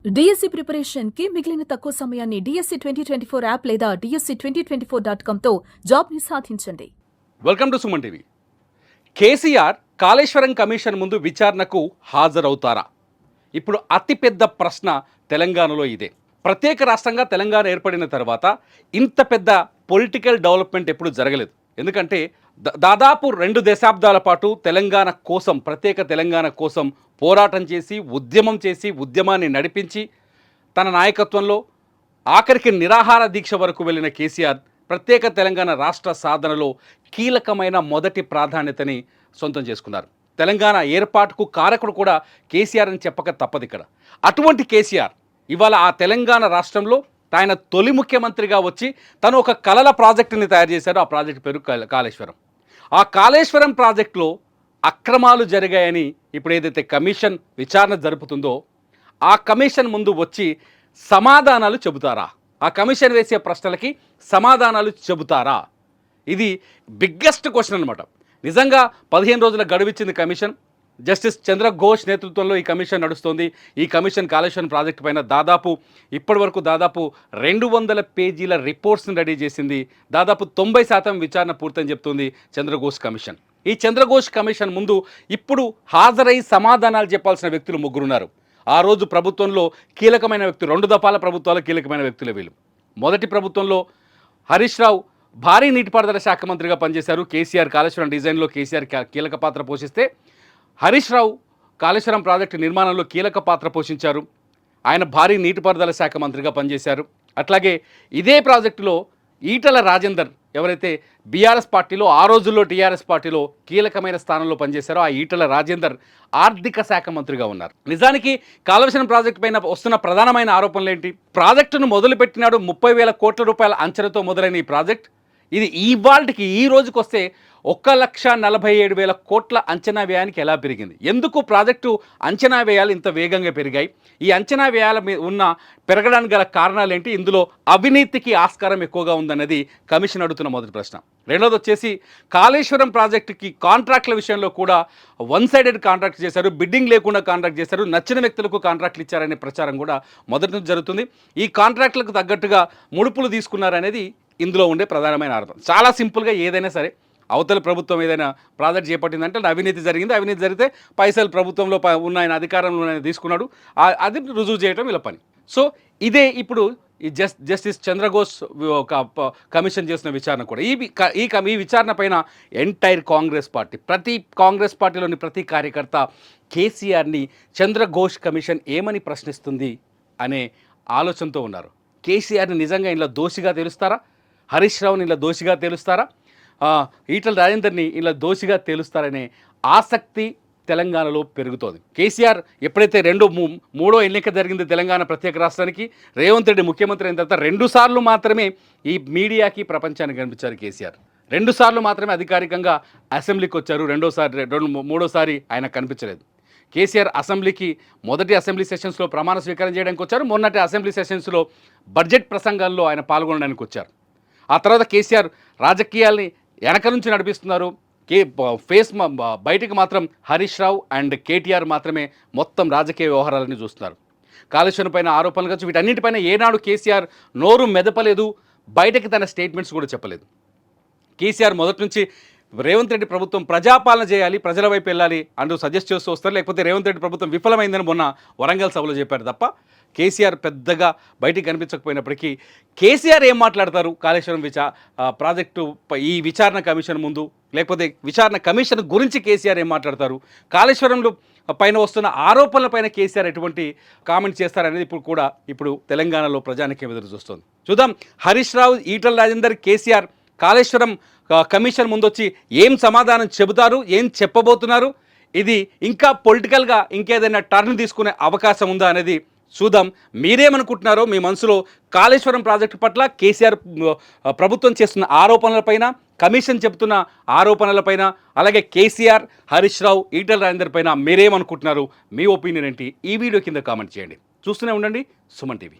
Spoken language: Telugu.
డిఎస్సి ప్రిపరేషన్ కి మిగిలిన తక్కువ సమయాన్ని డిఎస్సి 2024 యాప్ లేదా DSC2024.com తో జాబ్ ని సాధించండి. Welcome to Suman TV. KCR Kaleshwaram commission ముందు విచారణకు హాజరవుతారా? ఇప్పుడు అతిపెద్ద ప్రశ్న తెలంగాణలో ఇదే. ప్రత్యేక రాష్ట్రంగా తెలంగాణ ఏర్పడిన తర్వాత ఇంత పెద్ద పొలిటికల్ డెవలప్మెంట్ ఎప్పుడు జరగలేదు. ఎందుకంటే దాదాపు 2 దశాబ్దాల పాటు తెలంగాణ కోసం, ప్రత్యేక తెలంగాణ కోసం పోరాటం చేసి, ఉద్యమాన్ని నడిపించి, తన నాయకత్వంలో ఆఖరికి నిరాహార దీక్ష వరకు వెళ్ళిన కేసీఆర్ ప్రత్యేక తెలంగాణ రాష్ట్ర సాధనలో కీలకమైన మొదటి ప్రాధాన్యతని సొంతం చేసుకున్నారు. తెలంగాణ ఏర్పాటుకు కారకుడు కూడా కేసీఆర్ అని చెప్పక తప్పదు ఇక్కడ. అటువంటి కేసీఆర్ ఇవాళ ఆ తెలంగాణ రాష్ట్రంలో ఆయన తొలి ముఖ్యమంత్రిగా వచ్చి తను ఒక కలల ప్రాజెక్టుని తయారు చేశారు. ఆ ప్రాజెక్టు పేరు కాళేశ్వరం. ఆ కాళేశ్వరం ప్రాజెక్టులో అక్రమాలు జరిగాయని ఇప్పుడు ఏదైతే కమిషన్ విచారణ జరుపుతుందో ఆ కమిషన్ ముందు వచ్చి సమాధానాలు చెబుతారా? ఆ కమిషన్ వేసే ప్రశ్నలకి సమాధానాలు చెబుతారా? ఇది బిగ్గెస్ట్ క్వశ్చన్ అనమాట. నిజంగా 15 రోజుల గడువిచ్చింది కమిషన్. జస్టిస్ చంద్రఘోష్ నేతృత్వంలో ఈ కమిషన్ నడుస్తోంది. ఈ కమిషన్ కాళేశ్వరం ప్రాజెక్టు పైన ఇప్పటివరకు దాదాపు 200 పేజీల రిపోర్ట్స్ని రెడీ చేసింది. దాదాపు 90% విచారణ పూర్తని చెప్తుంది చంద్రఘోష్ కమిషన్. ఈ చంద్రఘోష్ కమిషన్ ముందు ఇప్పుడు హాజరై సమాధానాలు చెప్పాల్సిన వ్యక్తులు 3 ఉన్నారు. ఆ రోజు ప్రభుత్వంలో కీలకమైన వ్యక్తులు, 2 దఫాల ప్రభుత్వాల కీలకమైన వ్యక్తులు వీళ్ళు. మొదటి ప్రభుత్వంలో హరీష్ రావు భారీ నీటిపారుదల శాఖ మంత్రిగా పనిచేశారు. కేసీఆర్ కాళేశ్వరం డిజైన్లో కేసీఆర్ కీలక పాత్ర పోషిస్తే హరీష్ రావు కాళేశ్వరం ప్రాజెక్టు నిర్మాణంలో కీలక పాత్ర పోషించారు. ఆయన భారీ నీటిపారుదల శాఖ మంత్రిగా పనిచేశారు. అట్లాగే ఇదే ప్రాజెక్టులో ఈటల రాజేందర్, ఎవరైతే బీఆర్ఎస్ పార్టీలో, ఆ రోజుల్లో టీఆర్ఎస్ పార్టీలో కీలకమైన స్థానంలో పనిచేశారో ఆ ఈటల రాజేందర్ ఆర్థిక శాఖ మంత్రిగా ఉన్నారు. నిజానికి కాళేశ్వరం ప్రాజెక్టు పైన వస్తున్న ప్రధానమైన ఆరోపణలు ఏంటి? ప్రాజెక్టును మొదలుపెట్టినాడు 30,000 కోట్ల రూపాయల అంచనాతో మొదలైన ఈ ప్రాజెక్ట్ ఇది ఇవాల్టికి ఈ రోజుకి వస్తే 1,47,000 కోట్ల అంచనా వ్యయానికి ఎలా పెరిగింది? ఎందుకు ప్రాజెక్టు అంచనా వ్యయాలు ఇంత వేగంగా పెరిగాయి? ఈ అంచనా వ్యయాల మీద పెరగడానికి గల కారణాలు ఏంటి? ఇందులో అవినీతికి ఆస్కారం ఎక్కువగా ఉందన్నది కమిషన్ అడుగుతున్న మొదటి ప్రశ్న. రెండోది వచ్చేసి కాళేశ్వరం ప్రాజెక్టుకి కాంట్రాక్ట్ల విషయంలో కూడా 1 సైడెడ్ కాంట్రాక్ట్ చేశారు, బిడ్డింగ్ లేకుండా కాంట్రాక్ట్ చేశారు, నచ్చిన వ్యక్తులకు కాంట్రాక్ట్లు ఇచ్చారనే ప్రచారం కూడా మొదటి నుంచి జరుగుతుంది. ఈ కాంట్రాక్ట్లకు తగ్గట్టుగా ముడుపులు తీసుకున్నారనేది ఇందులో ఉండే ప్రధానమైన ఆరోపణ. చాలా సింపుల్గా ఏదైనా సరే అవతల ప్రభుత్వం ఏదైనా ప్రాజెక్ట్ చేపట్టిందంటే అవినీతి జరిగింది, అవినీతి జరిగితే పైసలు ప్రభుత్వంలో ఉన్న ఆయన అధికారంలో తీసుకున్నాడు, అది రుజువు చేయడం వీళ్ళ పని. సో ఇదే ఇప్పుడు ఈ జస్టిస్ చంద్రఘోష్ ఒక కమిషన్ చేసిన విచారణ కూడా. ఈ విచారణ పైన ఎంటైర్ కాంగ్రెస్ పార్టీ, ప్రతి కాంగ్రెస్ పార్టీలోని ప్రతి కార్యకర్త కేసీఆర్ని చంద్రఘోష్ కమిషన్ ఏమని ప్రశ్నిస్తుంది అనే ఆలోచనతో ఉన్నారు. కేసీఆర్ని నిజంగా ఇలా దోషిగా తేలుస్తారా? హరీష్ రావుని ఇలా దోషిగా తేలుస్తారా? ఈటల రాజేందర్ని ఇలా దోషిగా తేలుస్తారనే ఆసక్తి తెలంగాణలో పెరుగుతోంది. కేసీఆర్ ఎప్పుడైతే మూడో ఎన్నిక జరిగింది తెలంగాణ ప్రత్యేక రాష్ట్రానికి, రేవంత్ రెడ్డి ముఖ్యమంత్రి అయిన తర్వాత 2 సార్లు మాత్రమే ఈ మీడియాకి ప్రపంచానికి కనిపించారు కేసీఆర్. 2 సార్లు మాత్రమే అధికారికంగా అసెంబ్లీకి వచ్చారు. మూడోసారి ఆయన కనిపించలేదు. కేసీఆర్ అసెంబ్లీకి మొదటి అసెంబ్లీ సెషన్స్లో ప్రమాణ స్వీకారం చేయడానికి వచ్చారు. మొన్నటి అసెంబ్లీ సెషన్స్లో బడ్జెట్ ప్రసంగాల్లో ఆయన పాల్గొనడానికి వచ్చారు. ఆ తర్వాత కేసీఆర్ రాజకీయాల్ని వెనక నుంచి నడిపిస్తున్నారు. బయటికి మాత్రం హరీష్ రావు అండ్ కేటీఆర్ మాత్రమే మొత్తం రాజకీయ వ్యవహారాలని చూస్తున్నారు. కాళేశ్వరం పైన ఆరోపణలు కావచ్చు, వీటన్నిటిపైన ఏనాడు కేసీఆర్ నోరు మెదపలేదు, బయటకి తన స్టేట్మెంట్స్ కూడా చెప్పలేదు. కేసీఆర్ మొదటి నుంచి రేవంత్ రెడ్డి ప్రభుత్వం ప్రజాపాలన చేయాలి, ప్రజల వైపు వెళ్ళాలి అంటూ సజెస్ట్ చేస్తూ వస్తారు. లేకపోతే రేవంత్ రెడ్డి ప్రభుత్వం విఫలమైందని మొన్న వరంగల్ సభలో చెప్పారు తప్ప కేసీఆర్ పెద్దగా బయటికి కనిపించకపోయినప్పటికీ కేసీఆర్ ఏం మాట్లాడతారు కాళేశ్వరం ప్రాజెక్టు ఈ విచారణ కమిషన్ ముందు, లేకపోతే విచారణ కమిషన్ గురించి కేసీఆర్ ఏం మాట్లాడతారు, కాళేశ్వరంలో పైన వస్తున్న ఆరోపణలపైన కేసీఆర్ ఎటువంటి కామెంట్ చేస్తారనేది ఇప్పుడు తెలంగాణలో ప్రజానికం ఎదురు చూస్తుంది. చూద్దాం హరీష్ రావు, ఈటల రాజేందర్, కేసీఆర్ కాళేశ్వరం కమిషన్ ముందొచ్చి ఏం సమాధానం చెబుతారు, ఏం చెప్పబోతున్నారు. ఇది ఇంకా పొలిటికల్గా ఇంకేదైనా టర్న్ తీసుకునే అవకాశం ఉందా అనేది చూద్దాం. మీరేమనుకుంటున్నారో మీ మనసులో కాళేశ్వరం ప్రాజెక్టు పట్ల, కేసీఆర్ ప్రభుత్వం చేస్తున్న ఆరోపణలపైన, కమిషన్ చెబుతున్న ఆరోపణలపైన, అలాగే కేసీఆర్, హరీష్ రావు, ఈటల రాజేందర్ పైన మీరేమనుకుంటున్నారు? మీ ఒపీనియన్ ఏంటి? ఈ వీడియో కింద కామెంట్ చేయండి. చూస్తూనే ఉండండి సుమన్ టీవీ.